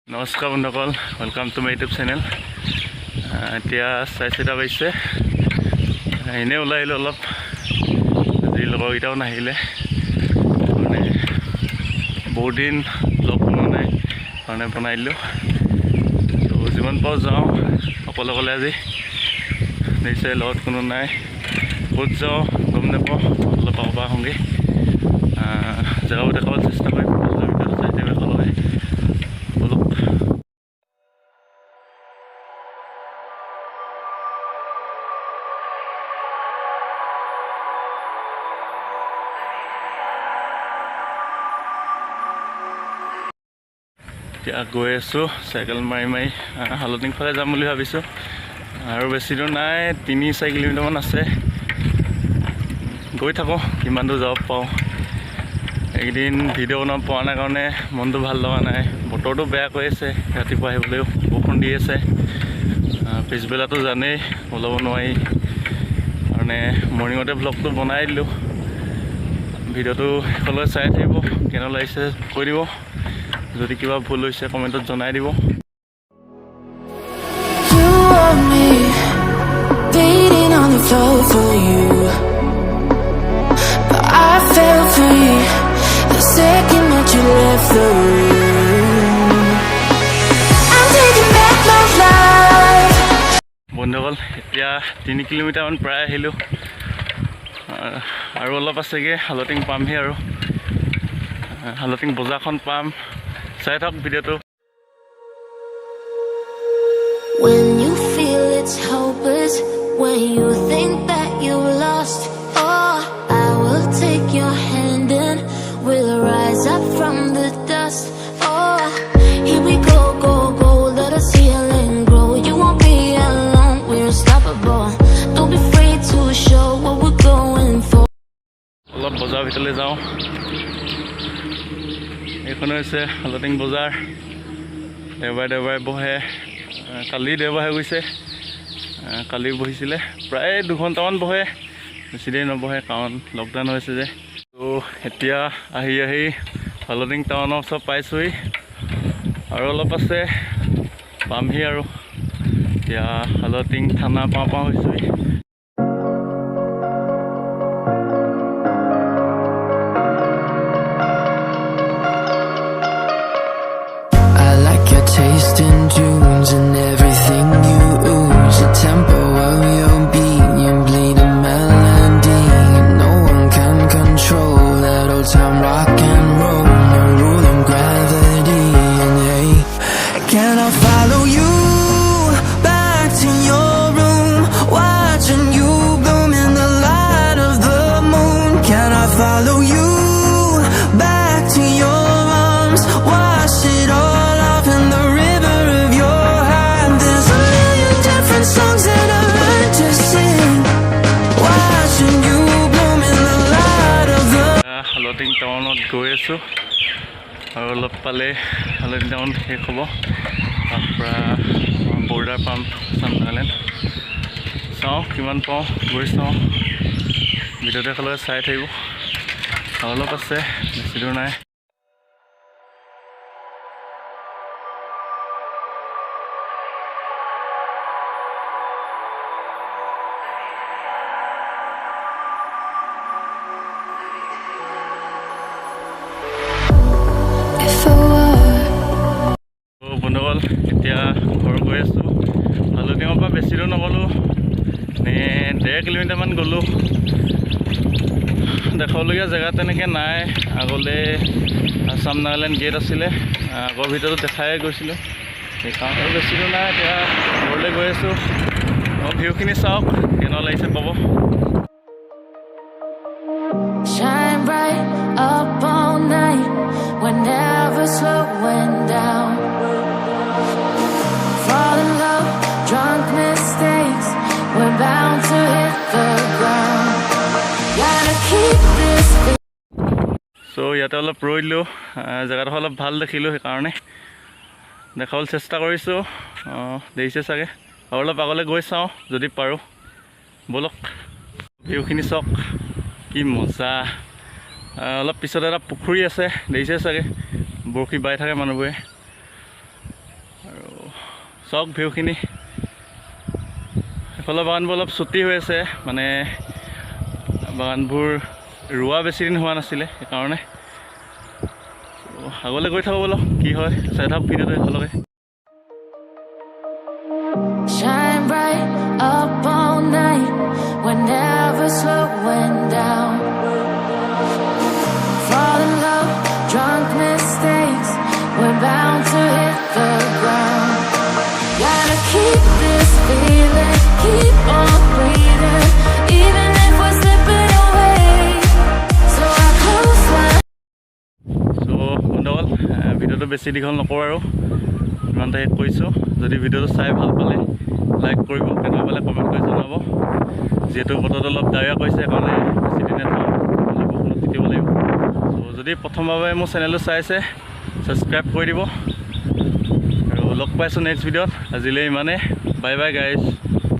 নমস্কাৰ বন্ধুসকল, welcome to my YouTube channel. এতিয়া 4:30 বাজিছে। এনেই ওলাই আহিলোঁ অলপ, আজি লগৰকেইটাও নাহিলে, মানে বহুত দিন লগ বনোৱা নাই কাৰণে বনাই দিলোঁ। তো যিমান পাৰোঁ যাওঁ অকলে অকলে। আজি নিশ্চয় লগত কোনো নাই, ক'ত যাওঁ গম নাপাওঁ, অলপ আগৰ পৰা আহোঁগৈ। জেগাবোৰ দেখাবলৈ চেষ্টা কৰিম। এতিয়া গৈ আছোঁ চাইকেল মাৰি মাৰি হালটিং ফালে যাম বুলি ভাবিছোঁ। আৰু বেছি দূৰ নাই, 3-4 কিলোমিটাৰমান আছে। গৈ থাকোঁ, কিমান দূৰ যাব পাৰোঁ। এইকেইদিন ভিডিঅ' বনাব পৰা নাই কাৰণে মনটো ভাল লগা নাই। বতৰটো বেয়া কৰি আছে, ৰাতিপুৱা আহিবলৈও বৰষুণ দি আছে। পিছবেলাটো জানেই ওলাব নোৱাৰি কাৰণে মৰ্ণিঙতে ভ্লগটো বনাই দিলোঁ। ভিডিঅ'টো শেষলৈ চাই থাকিব, কেনে লাগিছে কৈ দিব। যদি কিবা ভুল হৈছে কমেণ্টত জনাই দিব। বন্ধুসকল, এতিয়া 3 কিলোমিটাৰমান প্ৰায় আহিলোঁ, আৰু অলপ আছেগৈ। হালটিং পামহি, আৰু হালটিং বজাৰখন পাম। চাই থাকক ভিডিঅ'টো। When you feel it's hopeless, when you think that you've lost, oh, I will take your hand and we'll rise up from the dust. Oh, here we go, go, go, let us heal and grow. You won't be alone, we're unstoppable. Don't be afraid to show what we're going for. অলপ বজাৰ ভিতৰলৈ যাওঁ। এইখন হৈছে হালটিং বজাৰ। দেওবাৰে বহে। কালি দেওবাৰ হৈ গৈছে, কালি বহিছিলে। প্ৰায় 2 ঘণ্টামান বহে, বেছি দেৰি নবহে কাৰণ লকডাউন হৈছে যে। তো এতিয়া আহি হালটিং টাউনৰ ওচৰত পাইছোঁহি, আৰু অলপ আছে পামহি। আৰু এতিয়া হালটিং থানা পাওঁ হৈছোঁহি। Taste and tunes and everything you ooze. The tempo of your beat, you bleed a melody. No one can control that old time rock and roll. No rule of gravity. And hey, can I follow you back to your room, watching you bloom in the light of the moon? Can I follow you back to your arms, wash it all songs that I learned to sing, watching you bloom in the light of the হালটিং টাউনত গৈ আছোঁ, আৰু অলপ পালে হালটিং town শেষ হ'ব। তাৰপৰা border পাম আসাম নাগালেণ্ড। চাওঁ কিমান পাওঁ, গৈ চাওঁ। ভিডিঅ'টো শেষলৈ চাই থাকিব, আৰু অলপ আছে, বেছি দূৰ নাই। বন্ধুসকল, এতিয়া ঘৰ গৈ আছোঁ। হালটিঙৰ পৰা বেছি দূৰ নগ'লোঁ, 1.5 কিলোমিটাৰমান গ'লোঁ। দেখাবলগীয়া জেগা তেনেকৈ নাই। আগলৈ আসাম নাগালেণ্ড গেট আছিলে, আগৰ ভিতৰতো দেখাই গৈছিলোঁ, সেইকাৰণে বেছি দূৰ নাই। এতিয়া ঘৰলৈ গৈ আছোঁ। ভিউখিনি চাওক, কেনে লাগিছে ক'ব। Shine bright up all night, we're never slowing down. Fall in love, drunk mistakes, we're bound to hit the ground. Gotta keep this. চ' ইয়াতে অলপ ৰৈ দিলোঁ, জেগাটো অলপ ভাল দেখিলোঁ, সেইকাৰণে দেখাবলৈ চেষ্টা কৰিছোঁ। দেখিছে চাগে, আৰু অলপ আগলৈ গৈ চাওঁ যদি পাৰোঁ। ব'লক, ভিউখিনি চাওক, কি মজা। অলপ পিছত এটা পুখুৰী আছে, দেখিছে চাগে, বৰশী বাই থাকে মানুহবোৰে। চাওক ভিউখিনি এফালে বাগানবোৰ অলপ চুটি হৈ আছে মানে বাগানবোৰ ৰোৱা বেছি দিন হোৱা নাছিলে সেইকাৰণে আগলৈ গৈ থাকোঁ ব'লক কি হয় চাই থাকক ভিডিঅ'টো একেলগে Shine bright up all night, we're never slowing down. Fall in love, drunk mistakes, we're bound to hit the ground. Gotta keep this feeling, keep on breathing, even if we're slipping away. So I close my So বন্ধুসকল ভিডিঅ'টো বেছি দীঘল নকৰোঁ আৰু ইমানতে শেষ কৰিছোঁ যদি ভিডিঅ'টো চাই ভাল পালে লাইক কৰিব কেনেকুৱা পালে কমেণ্ট কৰি জনাব যিহেতু বতৰটো অলপ ডাৱৰীয়া কৰিছে সেইকাৰণে বেছি দিন নাথাকোঁ অলপ বৰষুণত তিতিব লাগিব চ' যদি প্ৰথমবাৰে মোৰ চেনেলটো চাইছে ছাবস্ক্ৰাইব কৰি দিব আৰু লগ পাইছোঁ নেক্সট ভিডিঅ'ত আজিলৈ ইমানে বাই বাই গাইজ